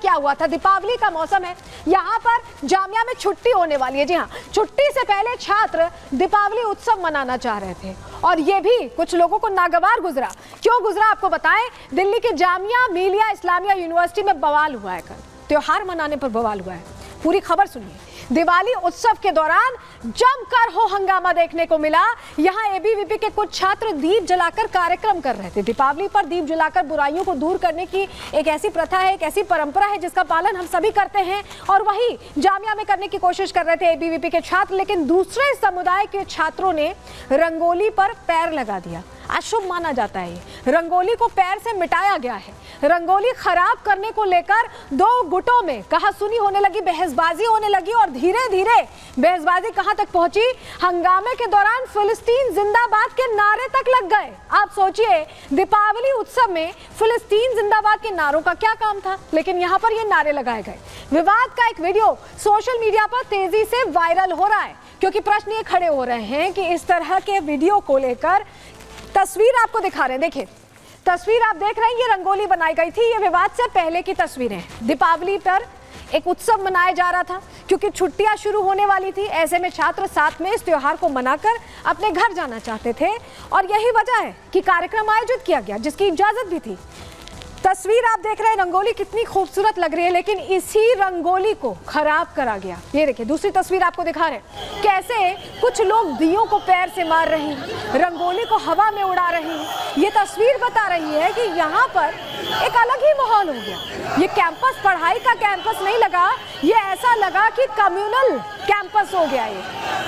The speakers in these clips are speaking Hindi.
क्या हुआ था, दीपावली का मौसम है, यहाँ पर जामिया में छुट्टी होने वाली है। जी हाँ, छुट्टी से पहले छात्र दीपावली उत्सव मनाना चाह रहे थे और ये भी कुछ लोगों को नागवार गुजरा। क्यों गुजरा आपको बताएं, दिल्ली के जामिया मिलिया इस्लामिया यूनिवर्सिटी में बवाल हुआ है। कल त्योहार मनाने पर बवाल हुआ है, पूरी खबर सुनिए। दिवाली उत्सव के दौरान जमकर हो हंगामा देखने को मिला। यहाँ एबीवीपी के कुछ छात्र दीप जलाकर कार्यक्रम कर रहे थे। दीपावली पर दीप जलाकर बुराइयों को दूर करने की एक ऐसी प्रथा है, एक ऐसी परंपरा है जिसका पालन हम सभी करते हैं और वही जामिया में करने की कोशिश कर रहे थे एबीवीपी के छात्र। लेकिन दूसरे समुदाय के छात्रों ने रंगोली पर पैर लगा दिया। अशुभ माना जाता है ये। रंगोली को पैर से मिटाया गया है। रंगोली खराब करने को लेकर दो गुटों में कहासुनी होने लगी, बहसबाजी होने लगी और धीरे धीरे बहसबाजी कहां तक पहुंची, हंगामे के दौरान फिलिस्तीन जिंदाबाद के नारे तक लग गए। आप सोचिए, दीपावली उत्सव में फिलिस्तीन जिंदाबाद के नारों का क्या काम था, लेकिन यहाँ पर ये नारे लगाए गए। विवाद का एक वीडियो सोशल मीडिया पर तेजी से वायरल हो रहा है क्योंकि प्रश्न ये खड़े हो रहे हैं कि इस तरह के वीडियो को लेकर तस्वीर आपको दिखा रहे हैं। देखिए, तस्वीर आप देख रहे हैं, ये रंगोली बनाई गई थी। ये विवाद से पहले की तस्वीरें हैं। दीपावली पर एक उत्सव मनाया जा रहा था क्योंकि छुट्टियां शुरू होने वाली थी। ऐसे में छात्र साथ में इस त्योहार को मनाकर अपने घर जाना चाहते थे और यही वजह है कि कार्यक्रम आयोजित किया गया जिसकी इजाजत भी थी। तस्वीर आप देख रहे हैं, रंगोली कितनी खूबसूरत लग रही है, लेकिन इसी रंगोली को खराब करा गया। ये देखिए, दूसरी तस्वीर आपको दिखा रहे हैं कैसे कुछ लोग दियों को पैर से मार रहे हैं, रंगोली को हवा में उड़ा रहे हैं। ये तस्वीर बता रही है कि यहाँ पर एक अलग ही माहौल हो गया। ये कैंपस पढ़ाई का कैंपस नहीं लगा, ये ऐसा लगा कि कम्युनल कैंपस हो गया। ये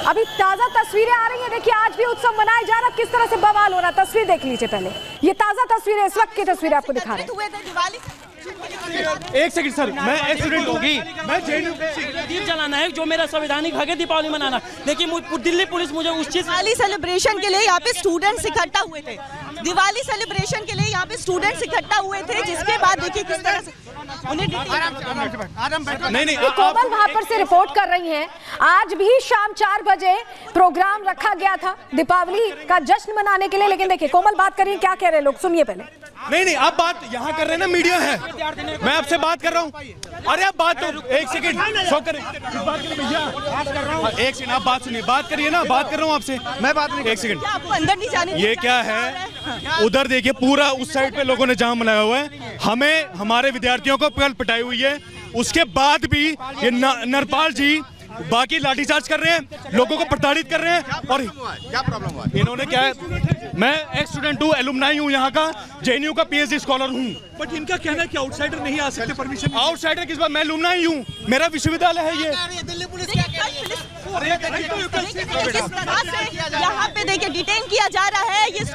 अभी ताजा तस्वीरें आ रही हैं। देखिए, आज भी उत्सव मनाया जा रहा, किस तरह से बवाल हो रहा। तस्वीर देख लीजिए पहले, ये ताजा तस्वीर है, इस वक्त की तस्वीर आपको दिखा रहे हैं। एक सेकंड सर, मैं एक स्टूडेंट होगी, मैं दीप जलाना है जो मेरा संवैधानिक हक है, दीपावली मनाना। देखिए, दिल्ली पुलिस मुझे उस चीज दिवाली सेलिब्रेशन के लिए यहाँ पे स्टूडेंट्स इकट्ठा हुए थे। दिवाली सेलिब्रेशन के लिए यहाँ पे स्टूडेंट्स इकट्ठा हुए थे, जिसके बाद देखिए किस तरह से उन्हें नहीं कोमल वहां पर से रिपोर्ट कर रही हैं। आज भी शाम 4 बजे प्रोग्राम रखा गया था दीपावली का जश्न मनाने के लिए, लेकिन देखिए कोमल बात कर रही है, क्या कह रहे हैं लोग, सुनिए पहले। नहीं, आप बात यहाँ कर रहे हैं ना, मीडिया है, मैं आपसे बात कर रहा हूँ। अरे आप बात तो एक सेकंड शो करें, एक सेकंड आप बात सुनिए, बात करिए ना, बात कर रहा हूँ आपसे, मैं बात नहीं। एक सेकंड, अंदर नहीं जाने। ये क्या है, उधर देखिए पूरा उस साइड पे लोगों ने जाम बनाया हुआ है। हमें हमारे विद्यार्थियों को कल पिटाई हुई है, उसके बाद भी ये नरपाल जी बाकी लाठीचार्ज कर रहे हैं, लोगों को प्रताड़ित कर रहे हैं। और क्या प्रॉब्लम हुआ? इन्होंने क्या है, मैं एक स्टूडेंट हूँ, एलुमनाई हूँ यहाँ का, जेएनयू का पीएचडी स्कॉलर हूँ। बट इनका कहना है कि आउटसाइडर नहीं आ सकते, परमिशन। आउटसाइडर किस बात, मैं एलुमनाई हूँ, मेरा विश्वविद्यालय है ये। दिल्ली पुलिस यहाँ पे देखिए डिटेन किया जा रहा है। ये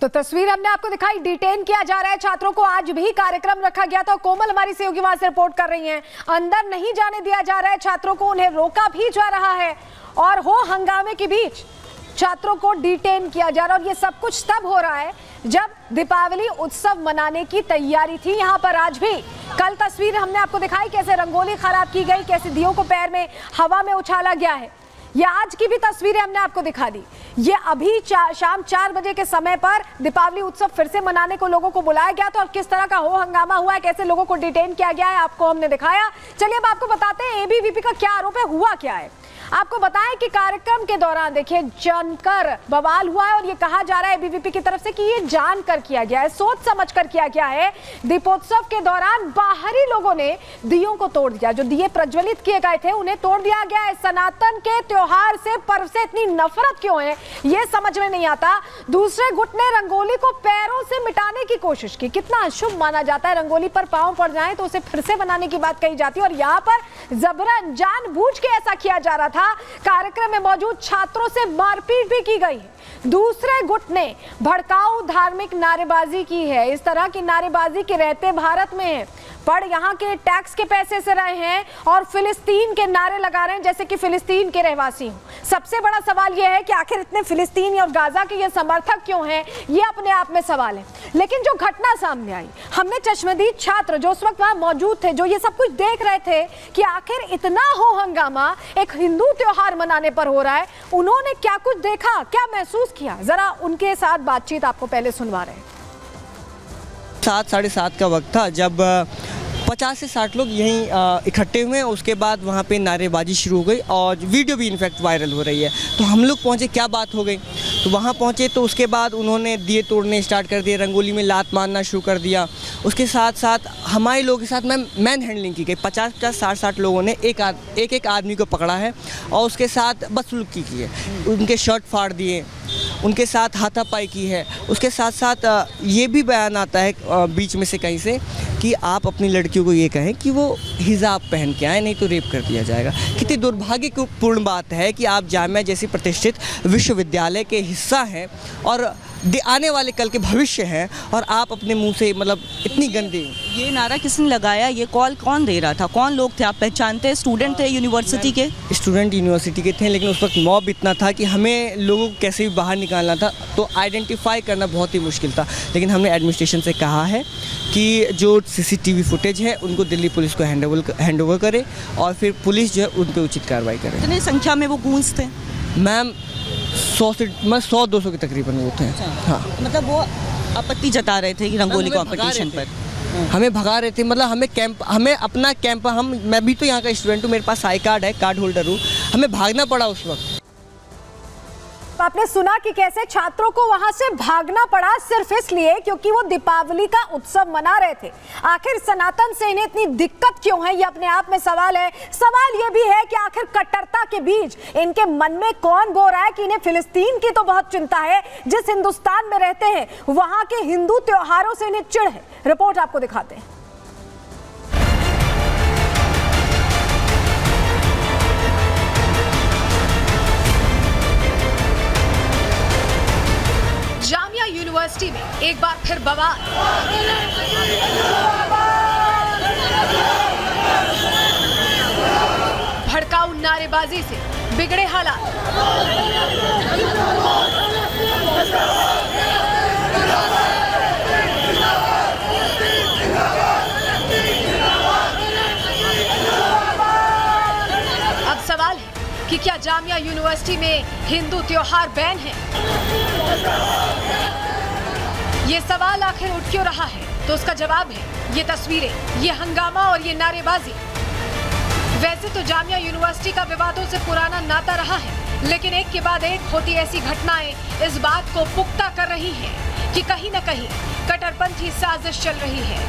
तो तस्वीर हमने आपको दिखाई, डिटेन किया जा रहा है छात्रों को। आज भी कार्यक्रम रखा गया था। कोमल हमारी सहयोगी वहां से रिपोर्ट कर रही हैं, अंदर नहीं जाने दिया जा रहा है छात्रों को, उन्हें रोका भी जा रहा है और हो हंगामे के बीच छात्रों को डिटेन किया जा रहा है। और ये सब कुछ तब हो रहा है जब दीपावली उत्सव मनाने की तैयारी थी यहाँ पर। आज भी कल तस्वीर हमने आपको दिखाई कैसे रंगोली खराब की गई, कैसे दियों को पैर में हवा में उछाला गया है। ये आज की भी तस्वीरें हमने आपको दिखा दी। ये अभी शाम 4 बजे के समय पर दीपावली उत्सव फिर से मनाने को लोगों को बुलाया गया था और किस तरह का हो हंगामा हुआ है, कैसे लोगों को डिटेन किया गया है, आपको हमने दिखाया। चलिए अब आपको बताते हैं एबीवीपी का क्या आरोप है, हुआ क्या है। आपको बताएं कि कार्यक्रम के दौरान देखिए जमकर बवाल हुआ है और ये कहा जा रहा है एबीवीपी की तरफ से कि ये जानकर किया गया है, सोच समझकर किया गया है। दीपोत्सव के दौरान बाहरी लोगों ने दियों को तोड़ दिया, जो दिए प्रज्वलित किए गए थे उन्हें तोड़ दिया गया है। सनातन के त्योहार से, पर्व से इतनी नफरत क्यों है, ये समझ में नहीं आता। दूसरे गुट ने रंगोली को पैरों से मिटाने की कोशिश की। कितना अशुभ माना जाता है, रंगोली पर पांव पड़ जाए तो उसे फिर से बनाने की बात कही जाती है और यहाँ पर जबरन जानबूझ के ऐसा किया जा रहा था। कार्यक्रम में मौजूद छात्रों से मारपीट भी की गई। दूसरे गुट ने भड़काऊ धार्मिक नारेबाजी की है। इस तरह की नारेबाजी के रहते भारत में है, पर यहाँ के टैक्स के पैसे से रहे हैं और फिलिस्तीन के नारे लगा रहे हैं जैसे कि फिलिस्तीन के रहवासी हों। सबसे बड़ा सवाल यह है कि आखिर इतने फिलिस्तीनी और गाजा के ये समर्थक क्यों हैं, ये अपने आप में सवाल है। लेकिन जो घटना सामने आई, हमने चश्मदीद छात्र जो उस वक्त वहां मौजूद थे, जो ये सब कुछ देख रहे थे कि आखिर इतना हो हंगामा एक हिंदू त्योहार मनाने पर हो रहा है, उन्होंने क्या कुछ देखा, क्या महसूस किया, जरा उनके साथ बातचीत आपको पहले सुनवा रहे हैं। 7 साढ़े 7 का वक्त था जब 50 से 60 लोग यहीं इकट्ठे हुए। उसके बाद वहाँ पे नारेबाजी शुरू हो गई और वीडियो भी इनफैक्ट वायरल हो रही है। तो हम लोग पहुँचे, क्या बात हो गई, तो वहाँ पहुँचे तो उसके बाद उन्होंने दिए तोड़ने स्टार्ट कर दिए, रंगोली में लात मारना शुरू कर दिया। उसके साथ साथ हमारे लोगों के साथ मैन हैंडलिंग की गई। 50-50 60-60 लोगों ने एक आदमी को पकड़ा है और उसके साथ बदसलूकी की है। उनके शर्ट फाड़ दिए, उनके साथ हाथापाई की है। उसके साथ साथ ये भी बयान आता है बीच में से कहीं से कि आप अपनी लड़कियों को ये कहें कि वो हिजाब पहन के आए, नहीं तो रेप कर दिया जाएगा। कितनी दुर्भाग्यपूर्ण बात है कि आप जामिया जैसी प्रतिष्ठित विश्वविद्यालय के हिस्सा हैं और आने वाले कल के भविष्य हैं और आप अपने मुंह से मतलब इतनी गंदी। ये नारा किसने लगाया, ये कॉल कौन दे रहा था, कौन लोग थे, आप पहचानते हैं? स्टूडेंट थे यूनिवर्सिटी के? स्टूडेंट यूनिवर्सिटी के थे, लेकिन उस वक्त मॉब इतना था कि हमें लोगों को कैसे भी बाहर निकालना था, तो आइडेंटिफाई करना बहुत ही मुश्किल था। लेकिन हमने एडमिनिस्ट्रेशन से कहा है कि जो CCTV फुटेज है उनको दिल्ली पुलिस को हैंड ओवर करे और फिर पुलिस जो है उन पर उचित कार्रवाई करे। कितनी संख्या में वो गूंज थे? मैम 100-200 के तकरीबन वो थे। हाँ, मतलब वो आपत्ति जता रहे थे कि रंगोली कॉम्पिटिशन पर हमें भगा रहे थे। मतलब हमें अपना कैंप मैं भी तो यहाँ का स्टूडेंट हूँ, मेरे पास आई कार्ड है, कार्ड होल्डर हूँ, हमें भागना पड़ा उस वक्त। आपने सुना कि कैसे छात्रों को वहां से भागना पड़ा सिर्फ इसलिए क्योंकि वो दीपावली का उत्सव मना रहे थे। आखिर सनातन से इन्हें इतनी दिक्कत क्यों है, ये अपने आप में सवाल है। सवाल ये भी है कि आखिर कट्टरता के बीच इनके मन में कौन बो रहा है कि इन्हें फिलिस्तीन की तो बहुत चिंता है, जिस हिंदुस्तान में रहते हैं वहां के हिंदू त्योहारों से इन्हें चिढ़ है। रिपोर्ट आपको दिखाते हैं। जामिया यूनिवर्सिटी में एक बार फिर बवाल। भड़काऊ नारेबाजी से बिगड़े हालात। अब सवाल है कि क्या जामिया यूनिवर्सिटी में हिंदू त्योहार बैन है? ये सवाल आखिर उठ क्यों रहा है, तो उसका जवाब है ये तस्वीरें, ये हंगामा और ये नारेबाजी। वैसे तो जामिया यूनिवर्सिटी का विवादों से पुराना नाता रहा है, लेकिन एक के बाद एक होती ऐसी घटनाएं इस बात को पुख्ता कर रही हैं कि कहीं न कहीं कट्टरपंथी साजिश चल रही है।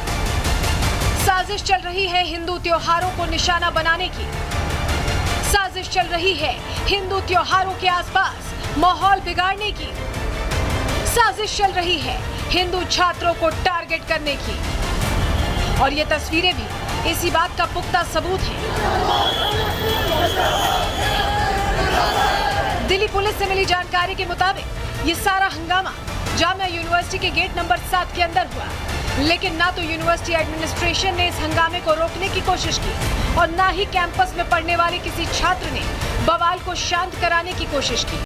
साजिश चल रही है हिंदू त्योहारों को निशाना बनाने की। साजिश चल रही है हिंदू त्योहारों के आसपास माहौल बिगाड़ने की। साजिश चल रही है हिंदू छात्रों को टारगेट करने की। और ये तस्वीरें भी इसी बात का पुख्ता सबूत है। दिल्ली पुलिस से मिली जानकारी के मुताबिक ये सारा हंगामा जामिया यूनिवर्सिटी के गेट नंबर 7 के अंदर हुआ, लेकिन ना तो यूनिवर्सिटी एडमिनिस्ट्रेशन ने इस हंगामे को रोकने की कोशिश की और ना ही कैंपस में पढ़ने वाले किसी छात्र ने बवाल को शांत कराने की कोशिश की।